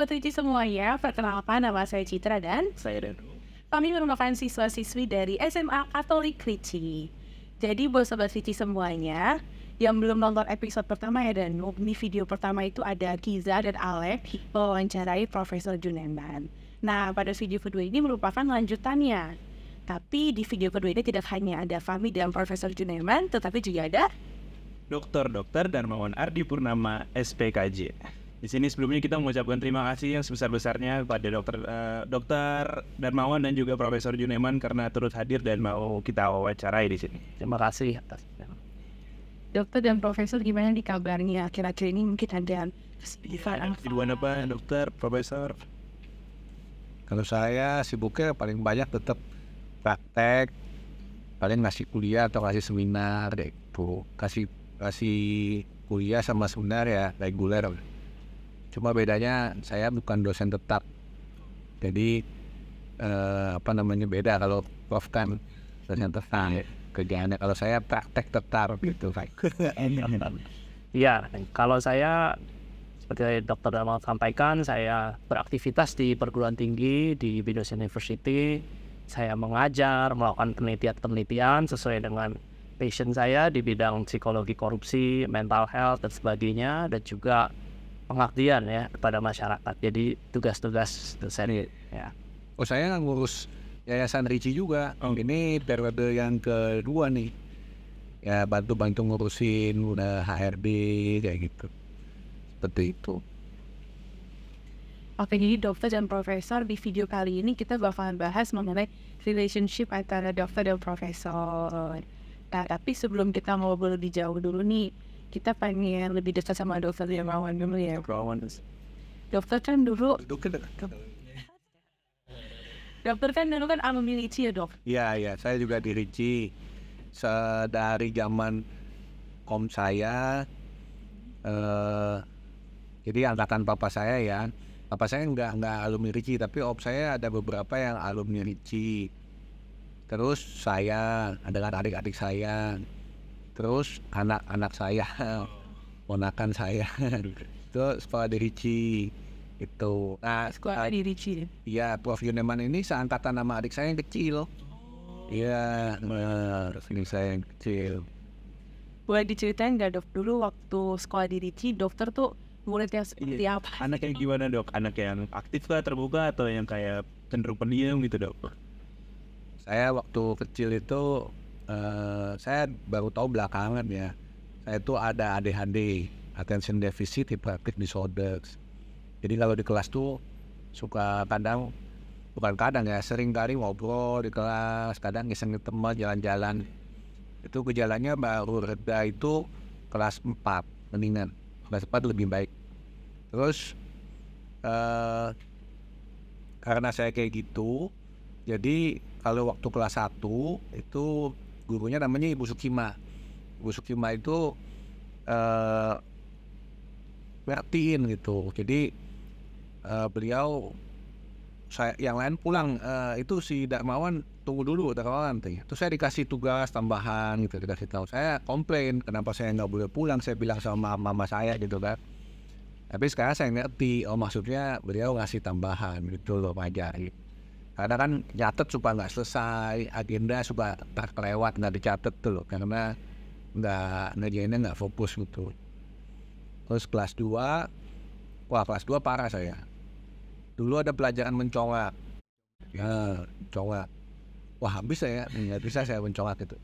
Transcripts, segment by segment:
Sobat Ricci semuanya, perkenalkan nama saya Citra dan Saya Danu. kami merupakan siswa-siswi dari SMA Katolik Ricci. Jadi buat Sobat Ricci semuanya, yang belum nonton episode pertama ya Danu, di video pertama itu ada Kiza dan Alek mewawancarai Profesor Juneman. Nah, pada video kedua ini merupakan lanjutannya. Tapi di video kedua ini tidak hanya ada Fahmi dan Profesor Juneman, tetapi juga ada Dr. Darmawan Ardi Purnama, SPKJ. Di sini sebelumnya kita mengucapkan terima kasih yang sebesar-besarnya kepada Dr. Darmawan dan juga Profesor Juneman karena turut hadir dan mau kita wawancarai di sini. Terima kasih atas. Dokter dan Profesor, gimana nih kabarnya? Akhir-akhir ini mungkin ada Kesibukan apa, Dokter, Profesor? Kalau saya sibuknya paling banyak tetap praktek, paling ngasih kuliah atau ngasih seminar gitu. Kasih kuliah sama seminar ya reguler. Cuma bedanya saya bukan dosen tetap. Jadi beda kalau Prof kan dosen tetap. Kerjaannya kalau saya praktek tetap gitu. Iya, kalau saya seperti Dr. Darmawan sampaikan, saya beraktivitas di perguruan tinggi di Binus University. Saya mengajar, melakukan penelitian sesuai dengan passion saya di bidang psikologi korupsi, mental health dan sebagainya, dan juga pengabdian ya kepada masyarakat. Jadi tugas-tugas dosen ya. Oh, saya ngurus Yayasan Ricci juga. Ini periode yang kedua nih. Ya bantu-bantu ngurusin udah HRD kayak gitu. Seperti itu. Oke, jadi dokter dan profesor di video kali ini kita bakalan bahas mengenai relationship antara dokter dan profesor. Nah, tapi sebelum kita ngobrol lebih jauh dulu nih, kita pengen lebih dekat sama dokter Darmawan dulu ya. Dokter kan dulu alumni Ricci ya dok? Iya, saya juga di Ricci. Dari zaman kom saya, jadi angkatan papa saya ya. Papa saya nggak alumni Ricci, tapi om saya ada beberapa yang alumni Ricci. Terus saya dengan adik-adik saya, terus anak-anak saya, ponakan saya, itu sekolah di Ricci. Itu. Nah, Sekolah di Ricci ya? iya, Prof Juneman ini seangkatan nama adik saya yang kecil. Iya, ini saya yang kecil. Boleh diceritain nggak dok, dulu waktu sekolah di Ricci, dokter tuh muridnya seperti apa? Anak yang gimana, Dok? Anak yang aktif lah, terbuka, atau yang kayak cenderung pendiam gitu, Dok? Saya waktu kecil itu, saya baru tahu belakangan ya. Saya itu ada ADHD, Attention Deficit Hyperactive Disorder. Jadi kalau di kelas tuh sering kali ngobrol di kelas, kadang ngisengin teman jalan-jalan. Itu gejalanya baru reda itu kelas 4, mendingan. Kelas 4 lebih baik. Terus karena saya kayak gitu, jadi kalau waktu kelas 1 itu gurunya namanya Ibu Sukima. Ibu Sukima itu ngertiin gitu. Jadi beliau, yang lain pulang, itu si Darmawan tunggu dulu Darmawan. Terus saya dikasih tugas tambahan gitu, dikasih tahu. Saya komplain kenapa saya nggak boleh pulang. Saya bilang sama mama saya gitu kan. Tapi sekarang saya ngerti, maksudnya beliau ngasih tambahan gitu loh, ngajari. Karena kan nyatet supaya nggak selesai, agenda supaya terlewat, nggak dicatat tuh loh, karena ngerjainnya nggak fokus gitu. Terus kelas 2, kelas 2 parah saya. Dulu ada pelajaran mencongak. Ya, mencongak. Wah, habis saya, nggak bisa saya mencongak itu.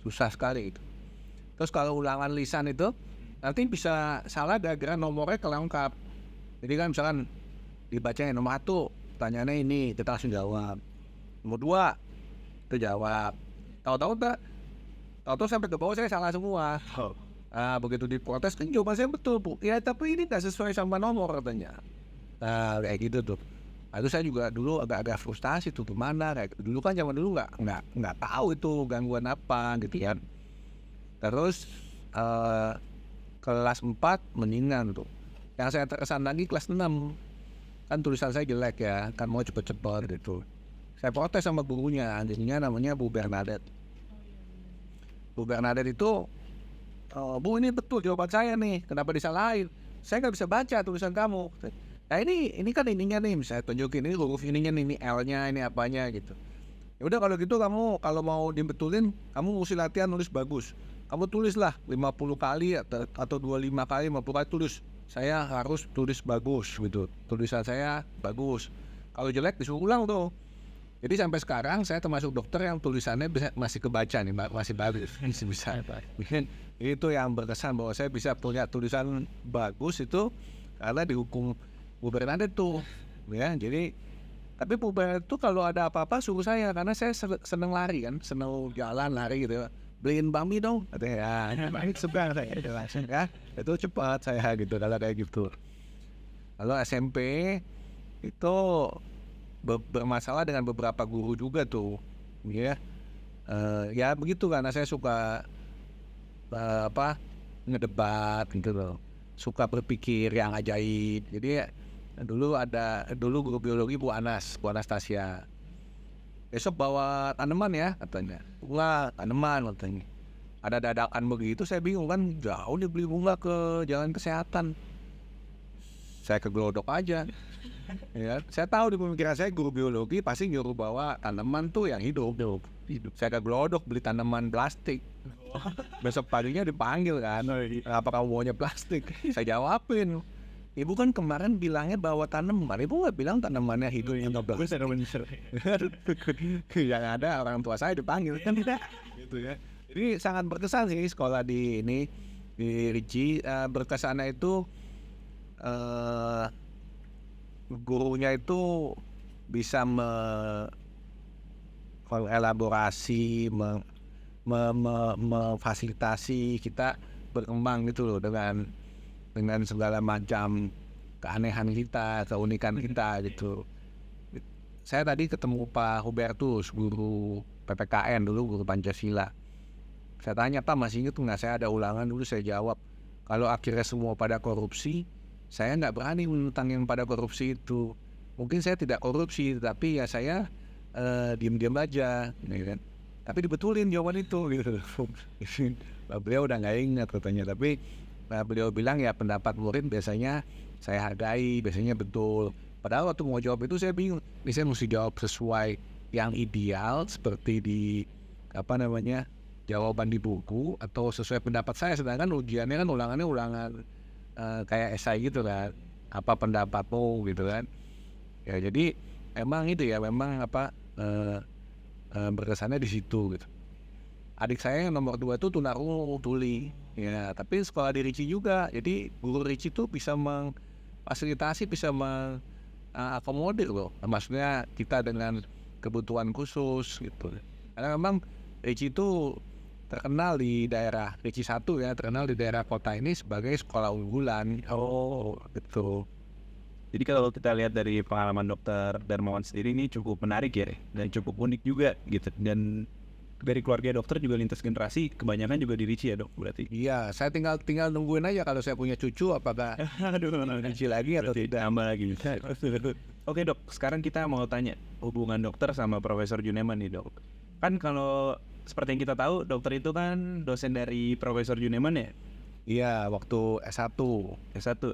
Susah sekali itu. Terus kalau ulangan lisan itu, nanti bisa salah gara-gara nomornya kelengkap. Jadi kan misalkan dibacanya nomor 1, pertanyaannya ini, kita langsung jawab. Nomor 2, itu jawab. Tahu-tahu sampai ke bawah saya salah semua. Begitu diprotes, kan jawaban saya betul, Bu. Ya, tapi ini nggak sesuai sama nomor katanya. Nah, kayak gitu tuh. Nah, itu saya juga dulu agak frustasi tuh, gimana kayak dulu kan, zaman dulu nggak tahu itu gangguan apa gitu ya. Terus kelas 4 mendingan tuh. Yang saya terkesan lagi kelas 6. Kan tulisan saya jelek ya, kan mau cepet-cepet gitu. Saya protes sama gurunya, jadinya namanya Bu Bernadette. Bu Bernadette itu, Bu ini betul jawaban saya nih, kenapa disalahin? Saya nggak bisa baca tulisan kamu. Nah ini kan ininya nih, misalnya tunjukin ini huruf ininya nih, ini L-nya, ini apanya gitu. Ya udah kalau gitu kamu kalau mau dibetulin, kamu mesti latihan nulis bagus. Kamu tulislah 50 kali atau 25 kali, 50 kali tulis. Saya harus tulis bagus gitu. Tulisan saya bagus. Kalau jelek disuruh ulang tuh. Jadi sampai sekarang saya termasuk dokter yang tulisannya masih kebaca nih, masih bagus, masih bisa. Itu yang berkesan bahwa saya bisa punya tulisan bagus itu karena dihukum Bu Bernadette tuh, ya. Jadi tapi Bu Bernadette tuh kalau ada apa-apa suruh saya karena saya seneng lari kan, seneng jalan lari gitu. Beliin bakmi dong, katanya. Ya, bakmi sebentar saya jelasin ya. Itu cepat saya gitu kalau kayak gitu. Kalau SMP itu bermasalah dengan beberapa guru juga tuh, ya. Ya begitu karena saya suka ngedebat gitu loh, suka berpikir yang ajaib. Jadi dulu guru biologi Bu Anastasia. Besok bawa tanaman ya katanya, bunga tanaman katanya. Ada dadakan begitu, saya bingung kan, jauh nih beli bunga ke Jalan Kesehatan. Saya kegelodok aja. Ya, saya tahu di pemikiran saya guru biologi pasti nyuruh bawa tanaman tuh yang hidup. Saya kegelodok beli tanaman plastik. Besok paginya dipanggil kan, apa kamu maunya plastik? Saya jawabin, ibu kan kemarin bilangnya bawa tanaman, ibu nggak bilang tanamannya hidup yang plastik. Yang ada orang tua saya dipanggil kan tidak, gitu ya. Jadi sangat berkesan sih sekolah di Ricci. Berkesannya itu gurunya itu bisa mengelaborasi, memfasilitasi kita berkembang gitu loh dengan segala macam keanehan kita, keunikan kita gitu. Saya tadi ketemu Pak Hubertus, guru PPKN dulu, guru Pancasila. Saya tanya, Pak masih ingat nggak saya ada ulangan dulu? Saya jawab, kalau akhirnya semua pada korupsi, saya nggak berani menentang yang pada korupsi itu. Mungkin saya tidak korupsi, tapi ya saya diam-diam aja, ya kan? Tapi dibetulin jawaban itu, gitu. Beliau udah nggak ingat katanya, tapi beliau bilang ya pendapat murid biasanya saya hargai, biasanya betul. Padahal waktu mau jawab itu saya bingung, ini saya mesti jawab sesuai yang ideal seperti di jawaban di buku atau sesuai pendapat saya. Sedangkan ujiannya kan ulangan kayak esai gitu kan, apa pendapatmu gitu kan. Ya jadi emang itu ya, memang berkesannya di situ gitu. Adik saya yang nomor 2 itu tunarungu tuli ya, tapi sekolah di Ricci juga. Jadi guru Ricci itu bisa memfasilitasi, bisa mengakomodir loh, maksudnya kita dengan kebutuhan khusus gitu. Karena memang Ricci itu terkenal di daerah Ricci 1 ya, terkenal di daerah kota ini sebagai sekolah unggulan. Oh, gitu. Jadi kalau kita lihat dari pengalaman Dokter Darmawan sendiri ini cukup menarik ya, dan cukup unik juga gitu. Dan dari keluarga dokter juga lintas generasi, kebanyakan juga di Ricci ya dok, berarti? Iya, saya tinggal nungguin aja kalau saya punya cucu apakah Ricci lagi atau tidak. Tambah lagi. Oke dok, sekarang kita mau tanya hubungan dokter sama Profesor Juneman nih dok. Kan kalau seperti yang kita tahu, dokter itu kan dosen dari Profesor Juneman ya? Iya, waktu S1.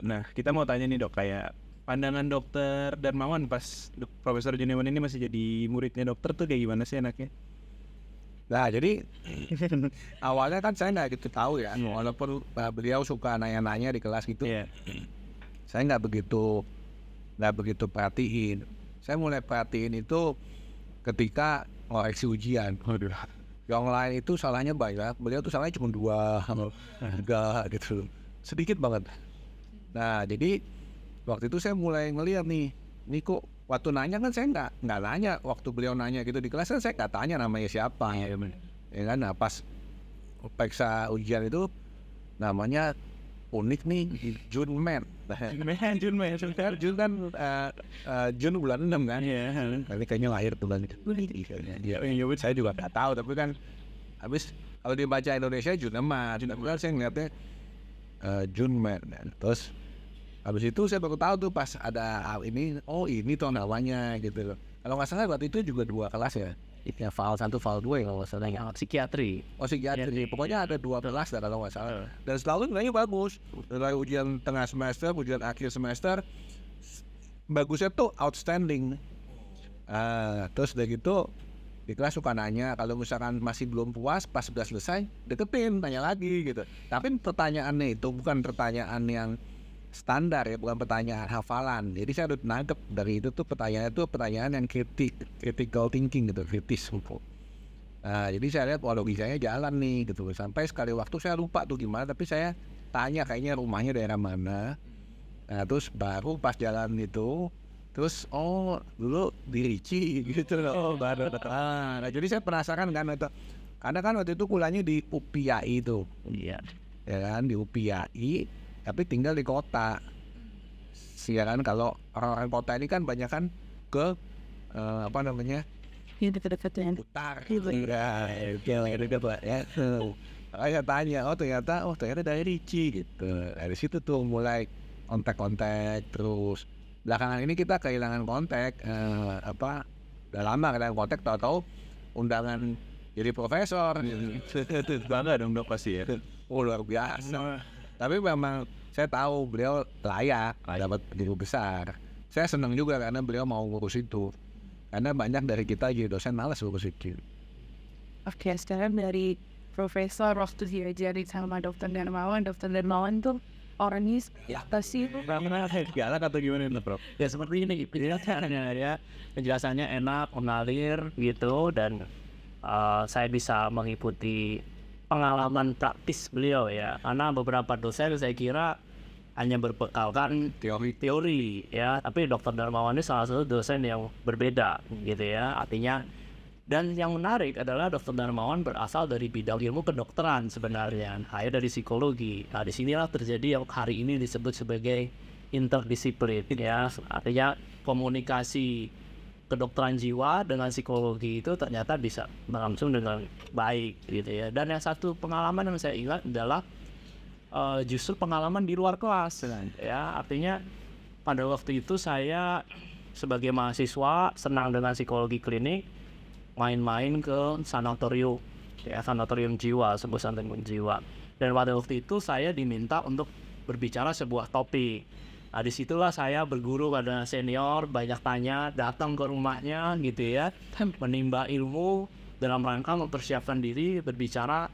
Nah, kita mau tanya nih dok, kayak pandangan Dokter Darmawan pas Profesor Juneman ini masih jadi muridnya dokter tuh kayak gimana sih enaknya? Nah, jadi awalnya kan saya nggak gitu tahu ya, walaupun beliau suka nanya-nanya di kelas gitu. Saya nggak begitu perhatiin. Saya mulai perhatiin itu ketika ngoreksi ujian. Yang lain itu salahnya banyak, beliau tuh salahnya cuma 2, 3 gitu, sedikit banget. Nah, jadi waktu itu saya mulai ngeliat nih kok waktu nanya kan saya nggak nanya, waktu beliau nanya gitu di kelas kan saya nggak tanya namanya siapa, ya kan. Nah, pas periksa ujian itu namanya unik nih, Junman. Jun kan Jun bulan 6 kan. Ini kayaknya lahir bulan itu. Saya juga nggak tahu, tapi kan habis kalau dibaca Indonesia Juneman, kan saya ngeliatnya Junman. Terus habis itu saya baru tahu tuh pas ada ini tuh namanya gitu. Kalau nggak salah waktu itu juga 2 kelas ya. Ya, file 1, file 2 kalau nggak salah, yang psikiatri. Psikiatri. Pokoknya ada 2 kelas kalau nggak salah. Dan selalu nilainya bagus. Dari ujian tengah semester, ujian akhir semester, bagusnya tuh outstanding. Terus udah gitu di kelas suka nanya, kalau misalkan masih belum puas pas sudah selesai deketin tanya lagi gitu. Tapi pertanyaannya itu bukan pertanyaan yang standar ya, bukan pertanyaan hafalan. Jadi saya udah nangkep dari itu tuh pertanyaan yang critical thinking gitu, kritis gitu. Jadi saya lihat logikanya jalan nih gitu. Sampai sekali waktu saya lupa tuh gimana, tapi saya tanya kayaknya rumahnya daerah mana. Nah terus baru pas jalan itu, terus dulu di Ricci gitu loh. Baru Nah jadi saya penasaran kan itu, karena kan waktu itu kuliahnya di UPI itu, Iya. ya kan, di UPI, tapi tinggal di kota. Ya kan, kalau orang-orang kota ini kan banyak kan ke Yang deket-deketnya. Utar. Iya. Dekat lah ya. Saya tanya, ternyata dari Ricci gitu. Dari situ tuh mulai kontak-kontak terus. Belakangan ini kita kehilangan kontak, udah lama kehilangan kontak, tahu-tahu undangan jadi profesor. bangga dong dok pasti ya. Luar biasa. Tapi memang saya tahu beliau layak dapat guru besar. Saya senang juga karena beliau mau ngurus itu. Karena banyak dari kita jadi dosen malas urus itu. Oke, sekarang dari profesor waktu diajarin sama Dr. Darmawan tuh orangnya apa sih? Galak atau gimana nih Prof? Ya seperti ini penjelasannya ya. Penjelasannya enak, mengalir gitu, dan saya bisa mengikuti pengalaman praktis beliau ya. Karena beberapa dosen saya kira hanya berbekalkan teori ya, tapi Dr. Darmawan ini salah satu dosen yang berbeda gitu ya. Artinya, dan yang menarik adalah Dr. Darmawan berasal dari bidang ilmu kedokteran sebenarnya, hanya dari psikologi. Nah, disinilah terjadi yang hari ini disebut sebagai interdisiplin ya. Artinya komunikasi kedokteran jiwa dengan psikologi itu ternyata bisa berlangsung dengan baik gitu ya. Dan yang satu pengalaman yang saya ingat adalah justru pengalaman di luar kelas ya. Artinya pada waktu itu saya sebagai mahasiswa senang dengan psikologi klinik, main-main ke sanatorium ya, sanatorium jiwa, sebuah sanatorium jiwa. Dan pada waktu itu saya diminta untuk berbicara sebuah topik. Nah disitulah saya berguru pada senior, banyak tanya, datang ke rumahnya gitu ya, menimba ilmu dalam rangka mempersiapkan diri berbicara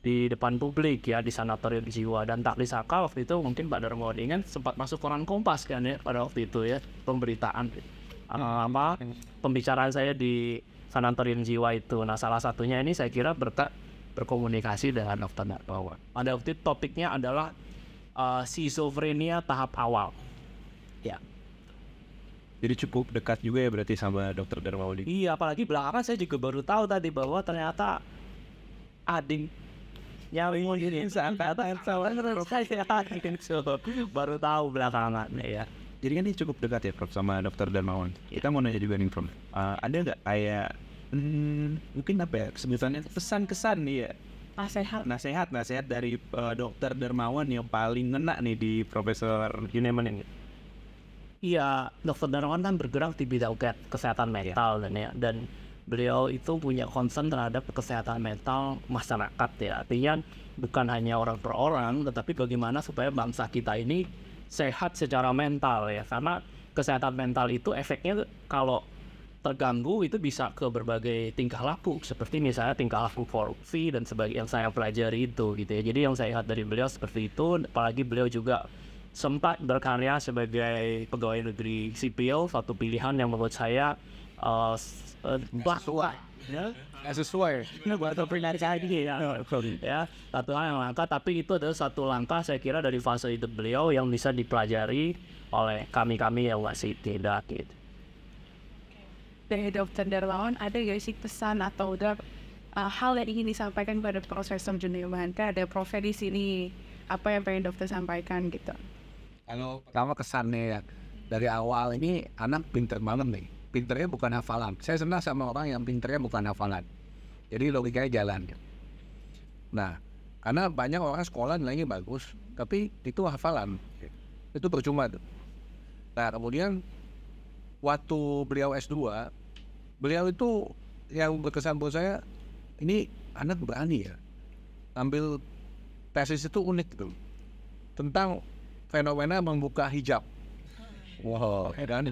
di depan publik ya, di sanatorium jiwa. Dan tak disangka waktu itu mungkin Pak Darmawan ingat sempat masuk koran Kompas kan ya pada waktu itu ya, pemberitaan pembicaraan saya di sanatorium jiwa itu. Nah salah satunya ini saya kira berkat berkomunikasi dengan Dr. Darmawan. Pada waktu itu topiknya adalah schizophrenia tahap awal ya. Jadi cukup dekat juga ya berarti sama Dr. Darmawan. Iya, apalagi belakangan saya juga baru tahu tadi bahwa ternyata ading nyawing gini saya baru tahu belakangan ya. Jadi kan ini cukup dekat ya Prof sama Dr. Darmawan. Kita mau nanya juga nih Prof, ada nggak kayak mungkin apa ya sebutannya pesan-kesan nih ya, nasihat dari Dr. Darmawan yang paling ngena nih di Profesor Juneman ini? Iya, Dr. Darmawan kan bergerak di bidang kesehatan mental dan beliau itu punya concern terhadap kesehatan mental masyarakat ya. Artinya bukan hanya orang per orang, tetapi bagaimana supaya bangsa kita ini sehat secara mental ya. Karena kesehatan mental itu efeknya kalau terganggu itu bisa ke berbagai tingkah laku, seperti misalnya tingkah laku korupsi dan sebagainya yang saya pelajari itu gitu ya. Jadi yang saya lihat dari beliau seperti itu, apalagi beliau juga sempat berkarya sebagai pegawai negeri sipil, satu pilihan yang menurut saya sesuai buat organisasi ya, satu hal yang langka, tapi itu adalah satu langkah saya kira dari fase hidup beliau yang bisa dipelajari oleh kami yang masih tidak gitu. Dari Dr. Darmawan ada gak sih pesan atau hal yang ingin disampaikan pada Profesor Juneman? Ada Prof di sini, apa yang pengen dokter sampaikan gitu? Kalau pertama kesannya ya, dari awal ini anak pinter banget nih. Pinternya bukan hafalan. Saya senang sama orang yang pinternya bukan hafalan. Jadi logikanya jalan. Nah, karena banyak orang sekolah nilainya bagus, tapi itu hafalan. Itu percuma tuh. Nah, kemudian waktu beliau S2, beliau itu yang berkesan buat saya, ini anak berani ya. Ambil tesis itu unik tuh. Tentang fenomena membuka hijab. Wow, kan?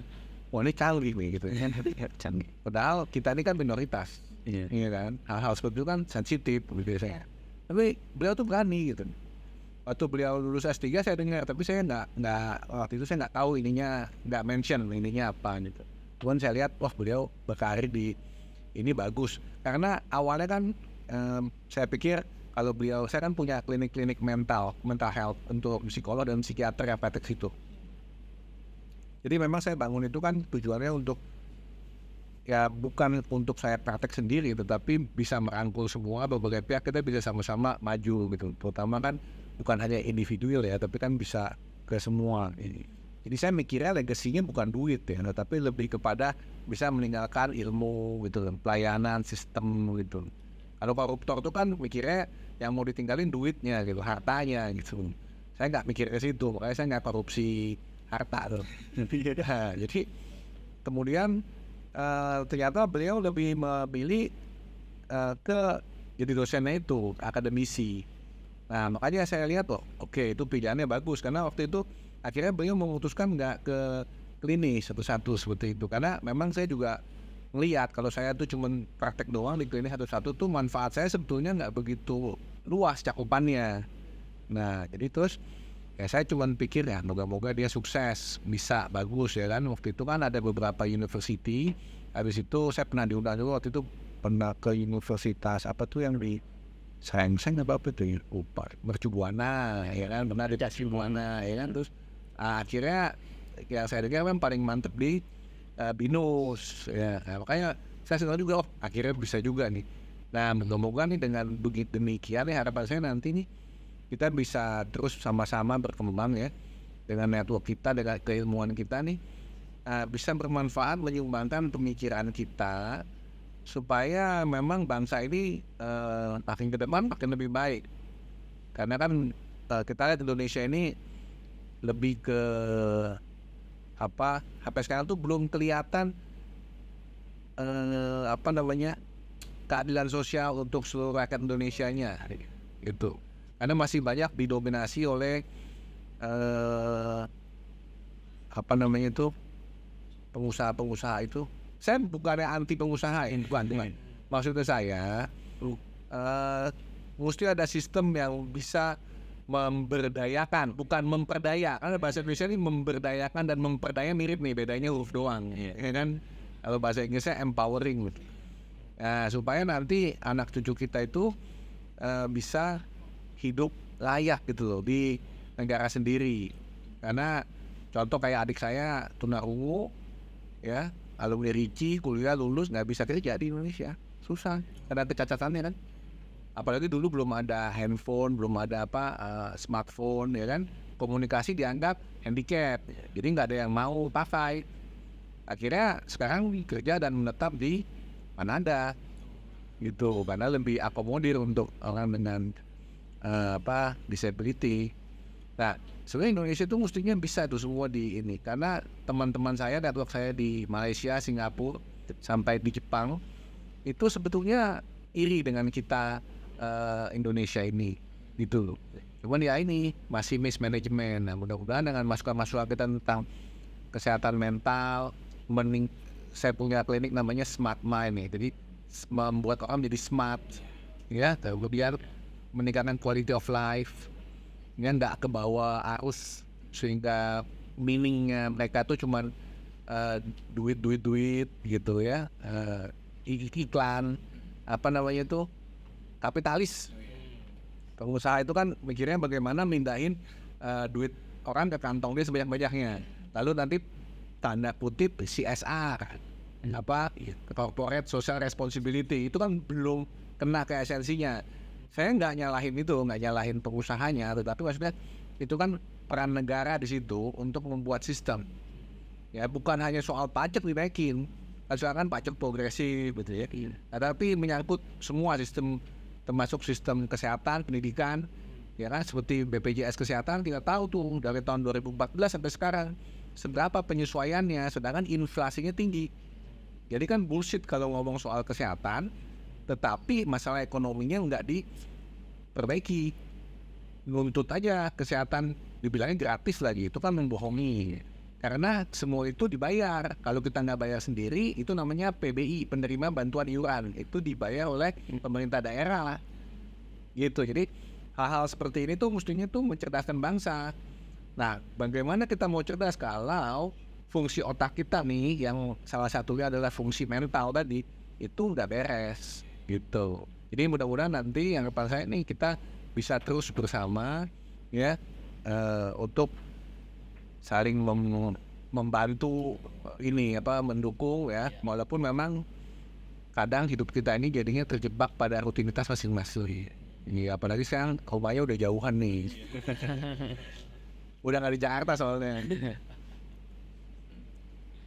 Wah ini canggih nih gitu kan. Canggih. Padahal kita ini kan minoritas, iya kan. Hal-hal seperti itu kan sensitif biasanya. Tapi beliau tuh berani gitu. Waktu beliau lulus S3 saya dengar, tapi saya nggak waktu itu saya nggak tahu ininya, nggak mention ininya apa gitu. Cuman saya lihat, wah beliau berkarir di ini bagus. Karena awalnya kan saya pikir kalau beliau, saya kan punya klinik-klinik mental health untuk psikolog dan psikiater yang praktek situ. Jadi memang saya bangun itu kan tujuannya untuk ya bukan untuk saya praktek sendiri, tetapi bisa merangkul semua berbagai pihak, kita bisa sama-sama maju gitu. Terutama kan bukan hanya individual ya, tapi kan bisa ke semua. Jadi saya mikirnya legasinya bukan duit ya, tapi lebih kepada bisa meninggalkan ilmu gitu, pelayanan sistem gitu. Kalau koruptor itu kan mikirnya yang mau ditinggalin duitnya gitu, hartanya gitu. Saya nggak mikir ke situ, makanya saya nggak korupsi harta tuh. Nah, jadi kemudian ternyata beliau lebih memilih ke jadi dosennya itu akademisi. Nah makanya saya lihat oke, itu pilihannya bagus, karena waktu itu akhirnya beliau memutuskan nggak ke klinis satu-satu seperti itu, karena memang saya juga melihat kalau saya tuh cuman praktek doang di klinis satu-satu tuh manfaat saya sebetulnya nggak begitu luas cakupannya. Nah jadi terus ya saya cuma pikir ya moga-moga dia sukses, bisa bagus ya kan. Waktu itu kan ada beberapa university. Habis itu saya pernah diundang juga, waktu itu pernah ke universitas apa tuh yang di Serengseng apa tuh Mercu Buana ya kan, pernah di Buana ya kan. Terus akhirnya yang saya dengar memang paling mantep di BINUS ya. Nah, makanya saya senang juga, akhirnya bisa juga nih. Nah moga-moga nih dengan begitu demikian ya, harapan saya nanti nih kita bisa terus sama-sama berkembang ya, dengan network kita, dengan keilmuan kita nih, bisa bermanfaat menyumbangkan pemikiran kita supaya memang bangsa ini makin ke depan makin lebih baik. Karena kan kita lihat Indonesia ini lebih ke sampai sekarang tuh belum kelihatan keadilan sosial untuk seluruh rakyat Indonesianya gitu. Karena masih banyak didominasi oleh pengusaha-pengusaha itu. Saya bukannya anti pengusaha, bukan. Maksudnya saya mesti ada sistem yang bisa memberdayakan, bukan memperdaya. Karena bahasa Indonesia ini memberdayakan dan memperdaya mirip nih, bedanya huruf doang, ya kan? Kalau bahasa Inggrisnya empowering gitu. Nah, supaya nanti anak cucu kita itu bisa hidup layak gitu loh di negara sendiri. Karena contoh kayak adik saya tunarungu ya, alumni RICI, kuliah lulus nggak bisa kerja di Indonesia, susah karena kecacatannya kan. Apalagi dulu belum ada handphone, belum ada smartphone ya kan, komunikasi dianggap handicap, jadi nggak ada yang mau pakai. Akhirnya sekarang kerja dan menetap di Manado gitu, karena lebih akomodir untuk orang dengan disability. Nah sebenarnya Indonesia itu mestinya bisa tuh semua di ini, karena teman-teman saya, network saya di Malaysia, Singapura, sampai di Jepang itu sebetulnya iri dengan kita Indonesia ini gitu. Cuman ya ini masih mismanagement. Nah mudah-mudahan dengan masukan-masukan kita tentang kesehatan mental, saya punya klinik namanya Smart Mind nih, jadi membuat orang jadi smart ya, kemudian meningkatkan quality of life, ya nggak ke bawah arus sehingga meaningnya mereka tuh cuman duit gitu ya, iklan kapitalis. Pengusaha itu kan mikirnya bagaimana mindahin duit orang ke kantong dia sebanyak-banyaknya, lalu nanti tanda kutip CSR corporate social responsibility itu kan belum kena ke esensinya. Saya nggak nyalahin pengusahanya, tetapi maksudnya itu kan peran negara di situ untuk membuat sistem. Ya bukan hanya soal pajak dinaikin, asalkan pajak progresif gitu ya. Tapi menyangkut semua sistem, termasuk sistem kesehatan, pendidikan, ya kan, seperti BPJS kesehatan kita tahu tuh dari tahun 2014 sampai sekarang seberapa penyesuaiannya, sedangkan inflasinya tinggi. Jadi kan bullshit kalau ngomong soal kesehatan tetapi masalah ekonominya nggak diperbaiki. Nuntut aja kesehatan dibilangnya gratis lagi, itu kan membohongi. Karena semua itu dibayar. Kalau kita nggak bayar sendiri, itu namanya PBI, penerima bantuan iuran. Itu dibayar oleh pemerintah daerah. Gitu. Jadi hal-hal seperti ini tuh mestinya tuh mencerdaskan bangsa. Nah, bagaimana kita mau cerdas kalau fungsi otak kita nih, yang salah satunya adalah fungsi mental tadi, itu nggak beres. Gitu. Jadi mudah-mudahan nanti yang depan saya nih kita bisa terus bersama ya untuk saling membantu ini mendukung ya, walaupun memang kadang hidup kita ini jadinya terjebak pada rutinitas masing-masing. Ini apalagi sekarang rumahnya udah jauhan nih. Udah nggak di Jakarta soalnya.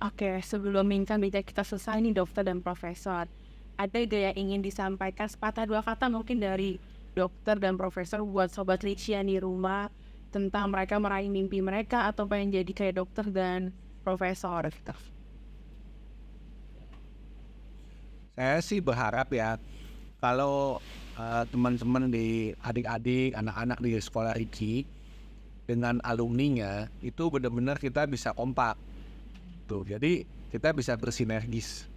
Oke, sebelum bincang-bincang kita selesai nih dokter dan profesor, ada gak yang ingin disampaikan sepatah dua kata mungkin dari dokter dan profesor buat sobat Ricia di rumah tentang mereka meraih mimpi mereka atau pengen jadi kayak dokter dan profesor gitu. Saya sih berharap ya kalau teman-teman di adik-adik, anak-anak di sekolah Ricci dengan alumninya itu benar-benar kita bisa kompak. Tuh, jadi kita bisa bersinergis.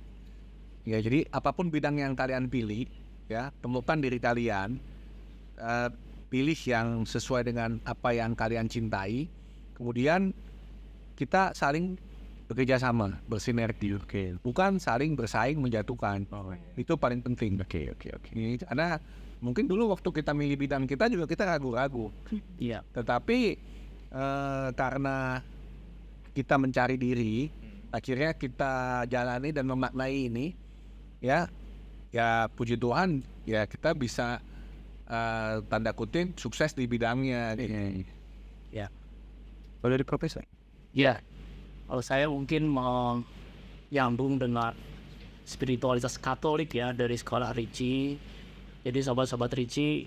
Ya, jadi apapun bidang yang kalian pilih, ya, temukan diri kalian, pilih yang sesuai dengan apa yang kalian cintai, kemudian kita saling bekerja sama, bersinergi, bukan saling bersaing menjatuhkan. Itu paling penting. Karena mungkin dulu waktu kita milih bidang kita juga kita ragu-ragu. Iya. Tetapi karena kita mencari diri, akhirnya kita jalani dan memaknai ini, ya puji Tuhan, ya kita bisa tanda kutip sukses di bidangnya. Ya. Kalau dari profesor? Ya, kalau saya mungkin menyambung dengan spiritualitas Katolik ya dari sekolah Ricci. Jadi sobat-sobat Ricci,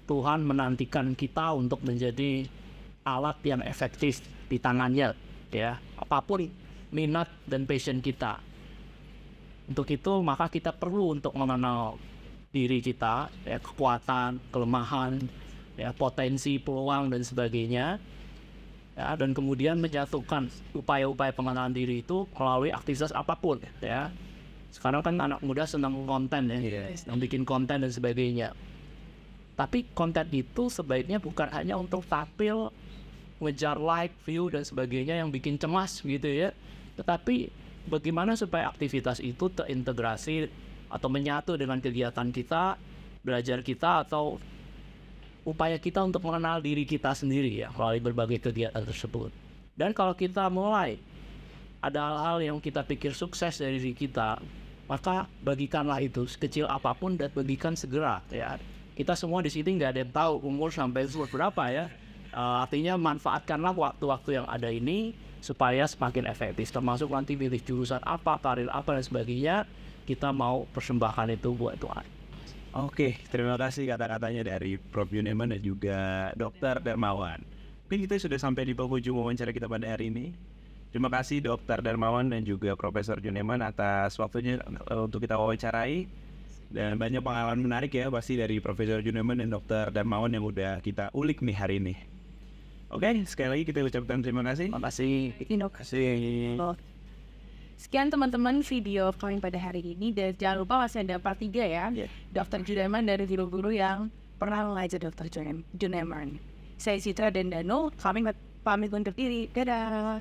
Tuhan menantikan kita untuk menjadi alat yang efektif di tangannya, ya. Apapun minat dan passion kita. Untuk itu maka kita perlu untuk mengenal diri kita, ya, kekuatan, kelemahan, ya, potensi, peluang dan sebagainya, ya, dan kemudian menjatuhkan upaya-upaya pengenalan diri itu melalui aktivitas apapun, ya. Sekarang kan anak muda senang konten, ya, yang bikin konten dan sebagainya. Tapi konten itu sebaiknya bukan hanya untuk tampil, ngejar like, view dan sebagainya yang bikin cemas gitu ya. Tetapi bagaimana supaya aktivitas itu terintegrasi atau menyatu dengan kegiatan kita, belajar kita, atau upaya kita untuk mengenal diri kita sendiri ya melalui berbagai kegiatan tersebut. Dan kalau kita mulai ada hal-hal yang kita pikir sukses dari diri kita, maka bagikanlah itu sekecil apapun dan bagikan segera ya. Kita semua di sini nggak ada yang tahu umur sampai berapa ya. Artinya manfaatkanlah waktu-waktu yang ada ini supaya semakin efektif. Termasuk nanti pilih jurusan apa, karir apa dan sebagainya. Kita mau persembahkan itu buat Tuhan. Oke, terima kasih kata-katanya dari Prof. Juneman dan juga Dr. Darmawan. Mungkin kita sudah sampai di penghujung wawancara kita pada hari ini. Terima kasih Dr. Darmawan dan juga Profesor Juneman atas waktunya untuk kita wawancarai. Dan banyak pengalaman menarik ya pasti dari Profesor Juneman dan Dr. Darmawan yang udah kita ulik nih hari ini. Oke, sekali lagi kita ucapkan terima kasih. Terima kasih. Terima kasih. Sekian teman-teman video kami pada hari ini, dan jangan lupa masih ada part 3 ya. Dr. Juneman dari guru-guru yang pernah mengajar Dr. Juneman. Saya Citra dan Danu, kami pamit undur diri. Dadah.